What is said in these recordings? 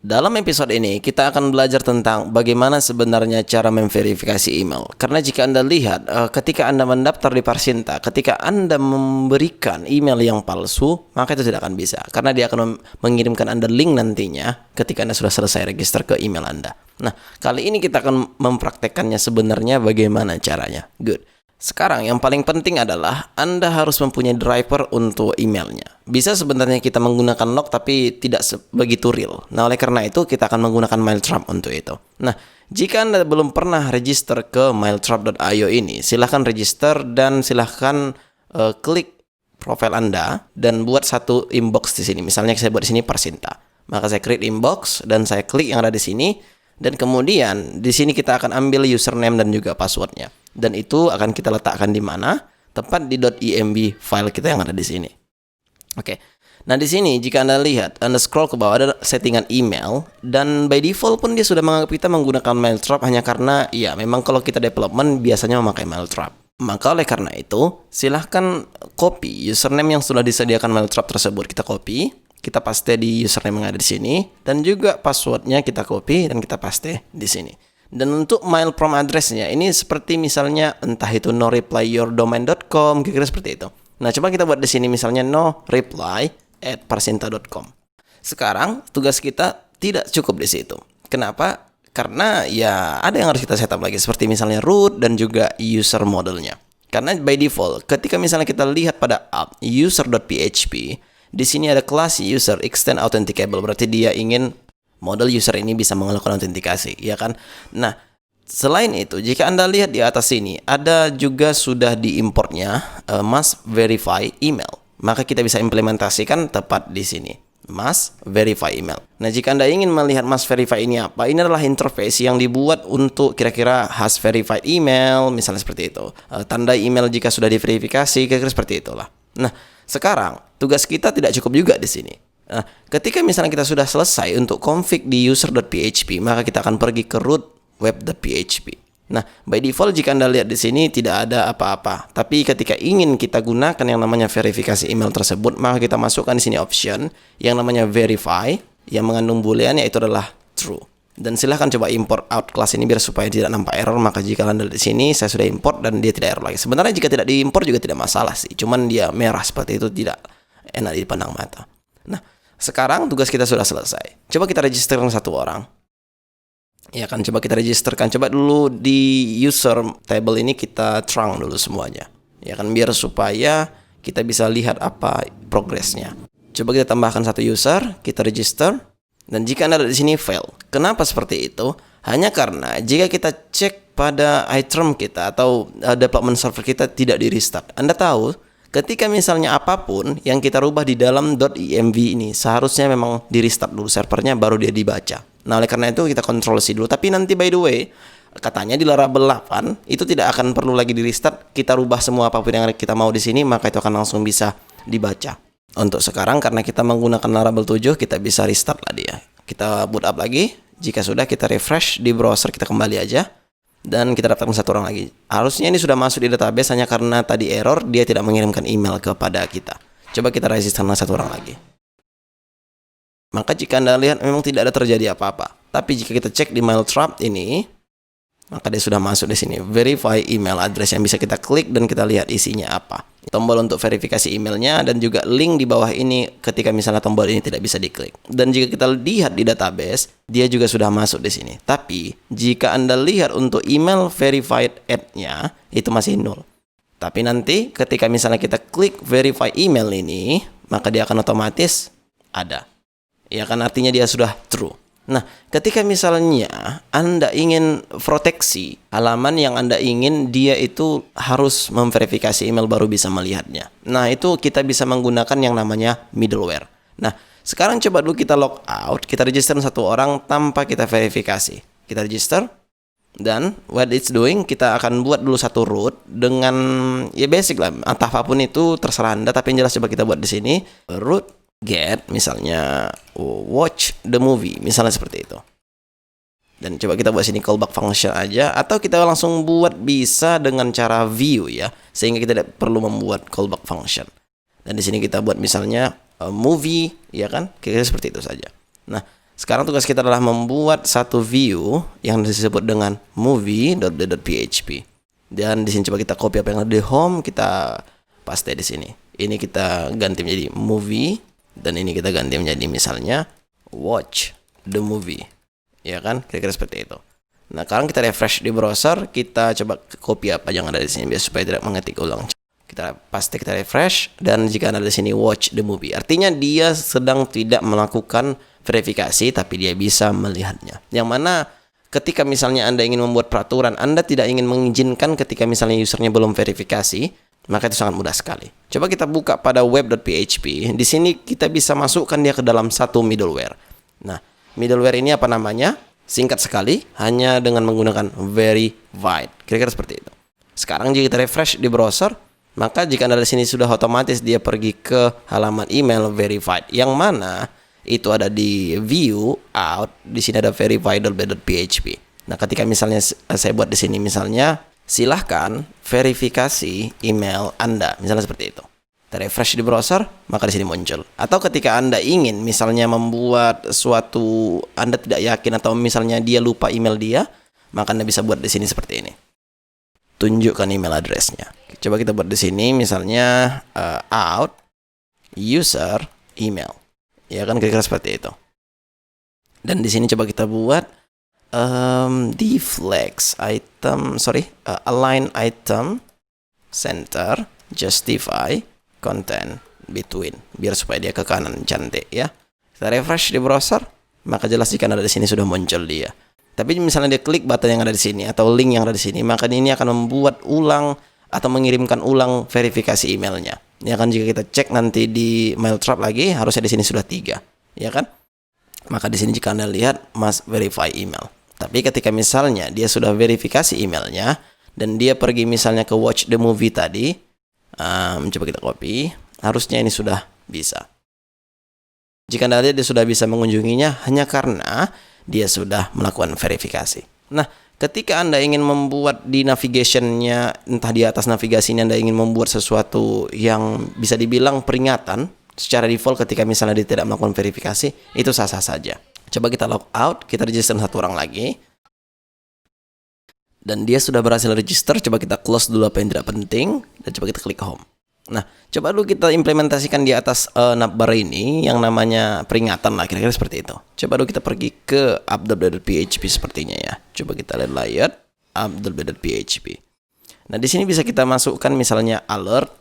Dalam episode ini, kita akan belajar tentang bagaimana sebenarnya cara memverifikasi email. Karena jika Anda lihat, ketika Anda mendaftar di Parsinta, ketika Anda memberikan email yang palsu, maka itu tidak akan bisa. Karena dia akan mengirimkan Anda link nantinya ketika Anda sudah selesai register ke email Anda. Nah, kali ini kita akan mempraktekkannya sebenarnya bagaimana caranya. Good. Sekarang yang paling penting adalah Anda harus mempunyai driver untuk emailnya. Bisa sebenarnya kita menggunakan log tapi tidak begitu real. Nah, oleh karena itu kita akan menggunakan Mailtrap untuk itu. Nah, jika Anda belum pernah register ke mailtrap.io ini, silahkan register dan silahkan klik profil Anda dan buat satu inbox di sini. Misalnya saya buat di sini Parsinta. Maka saya create inbox dan saya klik yang ada di sini. Dan kemudian di sini kita akan ambil username dan juga passwordnya. Dan itu akan kita letakkan di mana? Tepat di .imb file kita yang ada di sini. Oke. Nah, di sini jika Anda lihat, Anda scroll ke bawah ada settingan email dan by default pun dia sudah menganggap kita menggunakan Mailtrap hanya karena ya memang kalau kita development biasanya memakai Mailtrap. Maka oleh karena itu, silahkan copy username yang sudah disediakan Mailtrap tersebut. Kita copy. Kita paste di username yang ada di sini dan juga passwordnya kita copy dan kita paste di sini. Dan untuk mail from addressnya ini seperti misalnya entah itu no reply yourdomain.com, kira-kira seperti itu. Nah, coba kita buat di sini misalnya no reply at parsinta.com. Sekarang tugas kita tidak cukup di situ. Kenapa? Karena ya ada yang harus kita setup lagi seperti misalnya root dan juga user modelnya. Karena by default ketika misalnya kita lihat pada app user.php, di sini ada kelas user extend authenticable, berarti dia ingin model user ini bisa melakukan autentikasi, ya kan? Nah, selain itu, jika Anda lihat di atas sini, ada juga sudah diimportnya must verify email. Maka kita bisa implementasikan tepat di sini, must verify email. Nah, jika Anda ingin melihat must verify ini apa, ini adalah interface yang dibuat untuk kira-kira has verified email, misalnya seperti itu. Tanda email jika sudah diverifikasi, kira-kira seperti itulah. Nah, sekarang tugas kita tidak cukup juga di sini. Nah, ketika misalnya kita sudah selesai untuk config di user.php, maka kita akan pergi ke root web.php. Nah, by default jika Anda lihat di sini tidak ada apa-apa. Tapi ketika ingin kita gunakan yang namanya verifikasi email tersebut, maka kita masukkan di sini option yang namanya verify yang mengandung boolean yaitu adalah true. Dan silahkan coba import out kelas ini biar supaya tidak nampak error. Maka jika Anda di sini saya sudah import dan dia tidak error lagi. Sebenarnya jika tidak diimport juga tidak masalah sih. Cuman dia merah seperti itu tidak enak dipandang mata. Nah, sekarang tugas kita sudah selesai. Coba kita registerkan satu orang. Ya kan, coba kita registerkan. Coba dulu di user table ini kita trunk dulu semuanya. Ya kan, biar supaya kita bisa lihat apa progresnya. Coba kita tambahkan satu user, kita register. Dan jika Anda di sini fail, kenapa seperti itu? Hanya karena jika kita cek pada iTerm kita atau development server kita tidak di restart. Anda tahu, ketika misalnya apapun yang kita rubah di dalam .imv ini seharusnya memang di restart dulu servernya baru dia dibaca. Nah, oleh karena itu kita Ctrl C dulu. Tapi nanti by the way, katanya di Laravel 8 itu tidak akan perlu lagi di restart. Kita rubah semua apapun yang kita mau di sini, maka itu akan langsung bisa dibaca. Untuk sekarang karena kita menggunakan Laravel 7, kita bisa restart lah dia. Kita boot up lagi. Jika sudah, kita refresh di browser kita kembali aja. Dan kita daftarkan satu orang lagi. Harusnya ini sudah masuk di database hanya karena tadi error dia tidak mengirimkan email kepada kita. Coba kita register satu orang lagi. Maka jika Anda lihat memang tidak ada terjadi apa-apa. Tapi jika kita cek di Mailtrap ini, maka dia sudah masuk di sini. Verify email address yang bisa kita klik dan kita lihat isinya apa. Tombol untuk verifikasi emailnya dan juga link di bawah ini ketika misalnya tombol ini tidak bisa diklik. Dan jika kita lihat di database, dia juga sudah masuk di sini. Tapi jika Anda lihat untuk email verified add-nya itu masih 0. Tapi nanti ketika misalnya kita klik verify email ini, maka dia akan otomatis ada. Ya kan, artinya dia sudah true. Nah, ketika misalnya Anda ingin proteksi halaman yang Anda ingin dia itu harus memverifikasi email baru bisa melihatnya. Nah, itu kita bisa menggunakan yang namanya middleware. Nah, sekarang coba dulu kita log out, kita register satu orang tanpa kita verifikasi. Kita register dan what it's doing, kita akan buat dulu satu root dengan ya basic lah, entah apapun itu terserah Anda, tapi yang jelas coba kita buat di sini root get misalnya watch the movie misalnya seperti itu. Dan coba kita buat sini callback function aja atau kita langsung buat bisa dengan cara view ya, sehingga kita tidak perlu membuat callback function. Dan di sini kita buat misalnya movie ya kan, kira-kira seperti itu saja. Nah, Sekarang tugas kita adalah membuat satu view yang disebut dengan movie.php. Dan di sini coba kita copy apa yang ada di home, kita paste di sini. Ini kita ganti menjadi movie, dan ini kita ganti menjadi misalnya watch the movie. Ya kan? Kira-kira seperti itu. Nah, sekarang kita refresh di browser, kita coba copy apa yang ada di sini biar supaya tidak mengetik ulang. Kita paste, kita refresh, dan jika ada di sini watch the movie, artinya dia sedang tidak melakukan verifikasi, tapi dia bisa melihatnya. Yang mana ketika misalnya Anda ingin membuat peraturan, Anda tidak ingin mengizinkan ketika misalnya usernya belum verifikasi, maka itu sangat mudah sekali. Coba kita buka pada web.php. Di sini kita bisa masukkan dia ke dalam satu middleware. Nah, middleware ini apa namanya? Singkat sekali, hanya dengan menggunakan verified. Kira-kira seperti itu. Sekarang jika kita refresh di browser, maka jika Anda di sini sudah otomatis dia pergi ke halaman email verified, yang mana itu ada di view out. Di sini ada verified.php. Nah, ketika misalnya saya buat di sini misalnya, silahkan verifikasi email Anda, misalnya seperti itu. Kita refresh di browser, maka di sini muncul. Atau ketika Anda ingin misalnya membuat suatu Anda tidak yakin, atau misalnya dia lupa email dia, maka Anda bisa buat di sini seperti ini. Tunjukkan email address-nya. Coba kita buat di sini misalnya out user email. Ya kan, kira-kira seperti itu. Dan di sini coba kita buat deflex item, align item center, justify content between, biar supaya dia ke kanan cantik ya. Kita refresh di browser, maka jelas jika ada di sini sudah muncul dia. Tapi misalnya dia klik button yang ada di sini atau link yang ada di sini, maka ini akan membuat ulang atau mengirimkan ulang verifikasi emailnya. Ya kan, jika kita cek nanti di mail trap lagi, harusnya di sini sudah 3, ya kan? Maka di sini jika Anda lihat must verify email. Tapi ketika misalnya dia sudah verifikasi emailnya dan dia pergi misalnya ke watch the movie tadi, coba kita copy, harusnya ini sudah bisa. Jika Anda lihat dia sudah bisa mengunjunginya hanya karena dia sudah melakukan verifikasi. Nah, ketika Anda ingin membuat di navigation-nya, entah di atas navigasi ini Anda ingin membuat sesuatu yang bisa dibilang peringatan, secara default ketika misalnya dia tidak melakukan verifikasi, itu sah-sah saja. Coba kita log out, kita register satu orang lagi. Dan dia sudah berhasil register, coba kita close dulu apa yang tidak penting, dan coba kita klik home. Nah, coba dulu kita implementasikan di atas navbar ini yang namanya peringatan lah, kira-kira seperti itu. Coba dulu kita pergi ke app.php sepertinya ya. Coba kita lihat layout app.php. Nah, di sini bisa kita masukkan misalnya alert,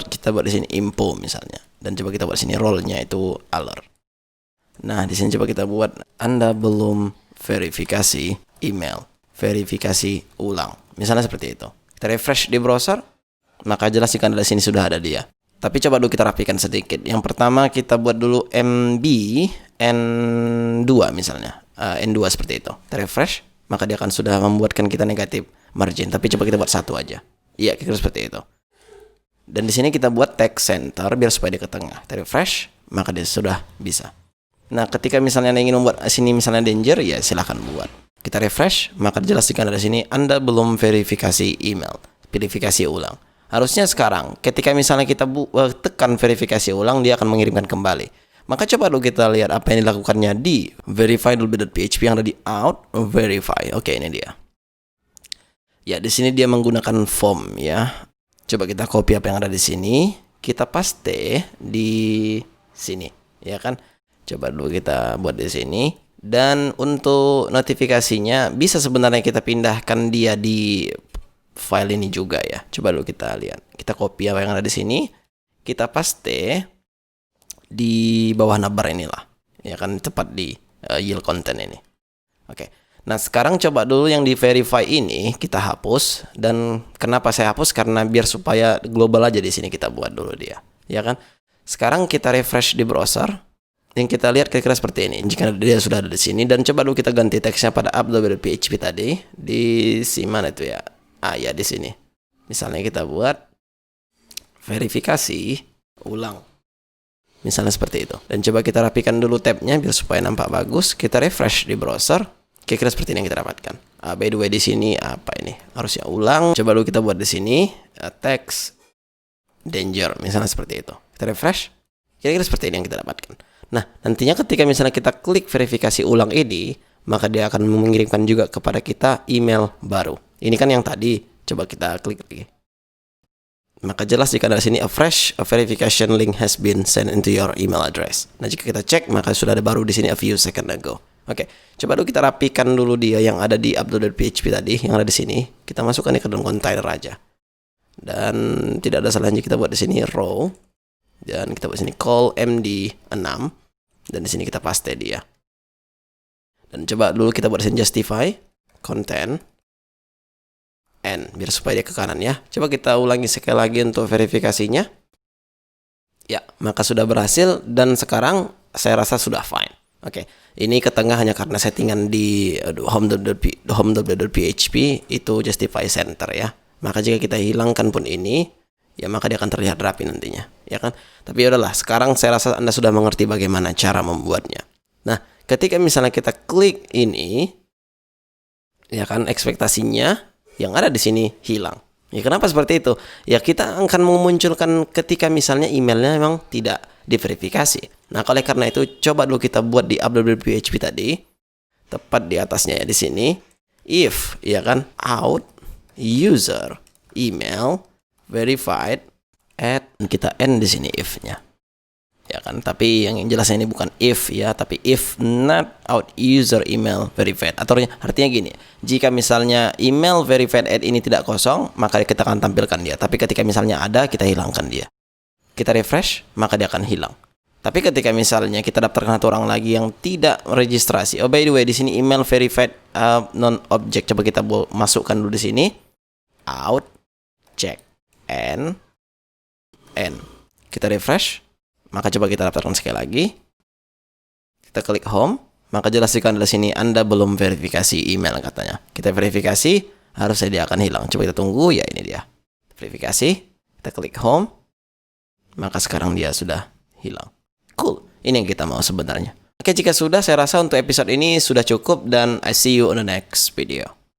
kita buat di sini info misalnya. Dan coba kita buat sini role-nya itu alert. Nah, di sini coba kita buat Anda belum verifikasi email, verifikasi ulang. Misalnya seperti itu. Kita refresh di browser, maka jelas jika Anda di sini sudah ada dia. Tapi coba dulu kita rapikan sedikit. Yang pertama kita buat dulu MB N2 misalnya. N2 seperti itu. Kita refresh, maka dia akan sudah membuatkan kita negatif margin. Tapi coba kita buat satu aja. Iya, kira-kira seperti itu. Dan di sini kita buat text center biar supaya dia ke tengah. Kita refresh, maka dia sudah bisa. Nah, ketika misalnya Anda ingin membuat sini misalnya danger, ya silahkan buat. Kita refresh, maka jelas jika Anda di sini Anda belum verifikasi email, verifikasi ulang. Harusnya sekarang, ketika misalnya kita tekan verifikasi ulang, dia akan mengirimkan kembali. Maka coba dulu kita lihat apa yang dilakukannya di verify.php yang ada di out verify. Oke, ini dia. Ya, di sini dia menggunakan form ya. Coba kita copy apa yang ada di sini, kita paste di sini, ya kan? Coba dulu kita buat di sini. Dan untuk notifikasinya bisa sebenarnya kita pindahkan dia di file ini juga ya. Coba dulu kita lihat. Kita copy apa yang ada di sini, kita paste di bawah navbar inilah. Ya kan, tepat di yield content ini. Oke. Nah, sekarang coba dulu yang di verify ini kita hapus. Dan kenapa saya hapus? Karena biar supaya global aja di sini kita buat dulu dia. Ya kan? Sekarang kita refresh di browser. Yang kita lihat kira-kira seperti ini. Jika dia sudah ada di sini, dan coba dulu kita ganti teksnya pada app.php tadi di mana itu ya? Ya di sini. Misalnya kita buat verifikasi ulang. Misalnya seperti itu. Dan coba kita rapikan dulu tabnya biar supaya nampak bagus. Kita refresh di browser. Kira-kira seperti ini yang kita dapatkan. By the way di sini apa ini? Harusnya ulang. Coba dulu kita buat di sini text danger. Misalnya seperti itu. Kita refresh. Kira-kira seperti ini yang kita dapatkan. Nah, nantinya ketika misalnya kita klik verifikasi ulang ini, maka dia akan mengirimkan juga kepada kita email baru. Ini kan yang tadi, coba kita klik lagi. Maka jelas jika ada sini a verification link has been sent into your email address. Nah, jika kita cek, maka sudah ada baru di sini a few second ago. Oke, coba dulu kita rapikan dulu dia yang ada di upload.php tadi, yang ada di sini. Kita masukkan ke dalam container aja. Dan tidak ada salahnya kita buat di sini row. Dan kita buat di sini call md6. Dan di sini kita paste dia. Dan coba dulu kita buat di sini justify content n biar supaya dia ke kanan ya. Coba kita ulangi sekali lagi untuk verifikasinya. Ya, maka sudah berhasil dan sekarang saya rasa sudah fine. Oke, ini ke tengah hanya karena settingan di home.php itu justify center ya. Maka jika kita hilangkan pun ini, ya maka dia akan terlihat rapi nantinya, ya kan? Tapi udahlah, sekarang saya rasa Anda sudah mengerti bagaimana cara membuatnya. Nah, ketika misalnya kita klik ini, ya kan ekspektasinya yang ada di sini hilang. Ya kenapa seperti itu? Ya kita akan memunculkan ketika misalnya emailnya memang tidak diverifikasi. Nah, oleh karena itu coba dulu kita buat di upload.php tadi, tepat di atasnya ya di sini, if ya kan out user email verified at kita end di sini if-nya. Ya kan, tapi yang jelasnya ini bukan if ya, tapi if not out user email verified. Atau artinya gini, jika misalnya email verified at ini tidak kosong, maka kita akan tampilkan dia. Tapi ketika misalnya ada, kita hilangkan dia. Kita refresh, maka dia akan hilang. Tapi ketika misalnya kita daftarkan satu orang lagi yang tidak registrasi. Oh by the way, di sini email verified non object. Coba kita masukkan dulu di sini. Out check and kita refresh, maka coba kita daftarkan sekali lagi. Kita klik home, maka jelas di sini Anda belum verifikasi email katanya. Kita verifikasi, harusnya dia akan hilang. Coba kita tunggu, ya ini dia. Verifikasi, kita klik home, maka sekarang dia sudah hilang. Cool, ini yang kita mau sebenarnya. Oke, jika sudah, saya rasa untuk episode ini sudah cukup dan I see you on the next video.